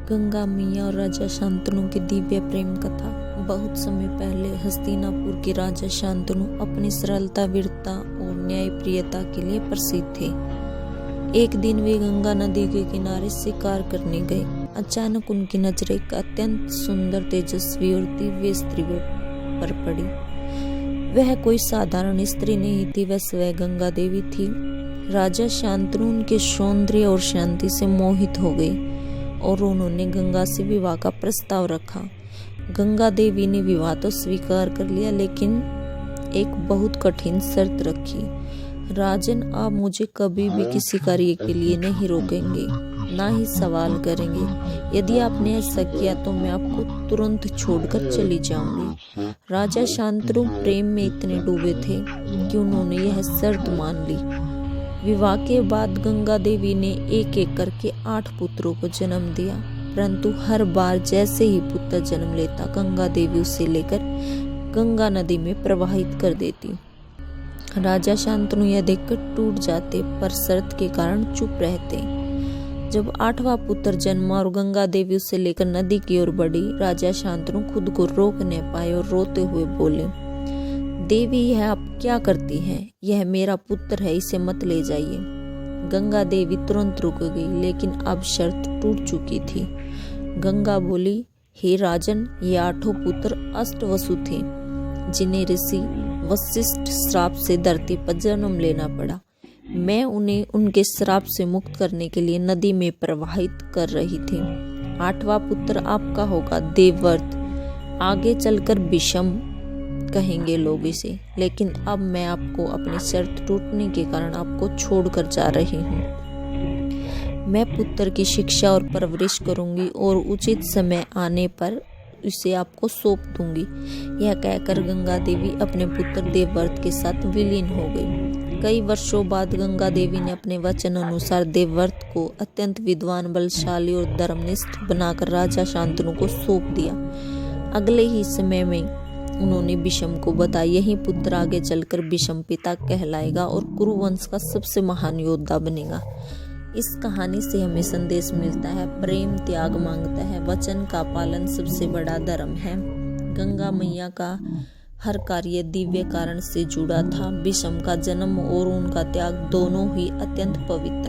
गंगा मैया और राजा शांतनु की दिव्य प्रेम कथा। बहुत समय पहले हस्तिनापुर के राजा शांतनु अपनी सरलता, वीरता और न्यायप्रियता के लिए प्रसिद्ध थे। एक दिन वे गंगा नदी के किनारे शिकार करने गए। अचानक उनकी नजर एक अत्यंत सुंदर, तेजस्वी और दिव्य स्त्री पर पड़ी। वह कोई साधारण स्त्री नहीं थी, वह स्वयं गंगा देवी थी। राजा शांतनु उनके सौंदर्य और शांति से मोहित हो गए और उन्होंने गंगा से विवाह का प्रस्ताव रखा। गंगा देवी ने विवाह तो स्वीकार कर लिया, लेकिन एक बहुत कठिन शर्त रखी। राजन, आप मुझे कभी भी किसी कार्य के लिए नहीं रोकेंगे, ना ही सवाल करेंगे। यदि आपने ऐसा किया तो मैं आपको तुरंत छोड़कर चली जाऊंगी। राजा शांतनु प्रेम में इतने डूबे थे कि उन्होंने यह शर्त मान ली। विवाह के बाद गंगा देवी ने एक एक करके 8 पुत्रों को जन्म दिया, परंतु हर बार जैसे ही पुत्र जन्म लेता, गंगा देवी उसे लेकर गंगा नदी में प्रवाहित कर देती। राजा शांतनु यह देखकर टूट जाते, पर शर्त के कारण चुप रहते। जब 8वां पुत्र जन्मा और गंगा देवी उसे लेकर नदी की ओर बढ़ी, राजा शांतनु खुद को रोक न पाए और रोते हुए बोले, देवी, यह आप क्या करती हैं? यह मेरा पुत्र है, इसे मत ले जाइए। गंगा देवी तुरंत रुक गई, लेकिन अब शर्त टूट चुकी थी। गंगा बोली, हे राजन, ये 8 पुत्र अष्टवसु थे, जिन्हें ऋषि वशिष्ठ श्राप से धरती पर जन्म लेना पड़ा। मैं उन्हें उनके श्राप से मुक्त करने के लिए नदी में प्रवाहित कर रही थी। 8वां पुत्र आपका होगा, देवव्रत। आगे चलकर विषम कहेंगे लोग इसे, लेकिन अब मैं आपको अपनी शर्त टूटने के कारण आपको छोड़कर जा रही हूँ। मैं पुत्र की शिक्षा और परवरिश करूंगी और उचित समय आने पर इसे आपको सौंप दूंगी। यह कहकर गंगा देवी अपने पुत्र देवव्रत के साथ विलीन हो गई। कई वर्षों बाद गंगा देवी ने अपने वचन अनुसार देवव्रत को अत्यंत विद्वान, बलशाली और धर्मनिष्ठ बनाकर राजा शांतनु को सौंप दिया। अगले ही समय में उन्होंने विषम को बताया, यही पुत्र आगे चलकर विषम पिता कहलाएगा और कुरुवंश का सबसे महान योद्धा बनेगा। इस कहानी से हमें संदेश मिलता है, प्रेम त्याग मांगता है, वचन का पालन सबसे बड़ा धर्म है। गंगा मैया का हर कार्य दिव्य कारण से जुड़ा था। विषम का जन्म और उनका त्याग दोनों ही अत्यंत पवित्र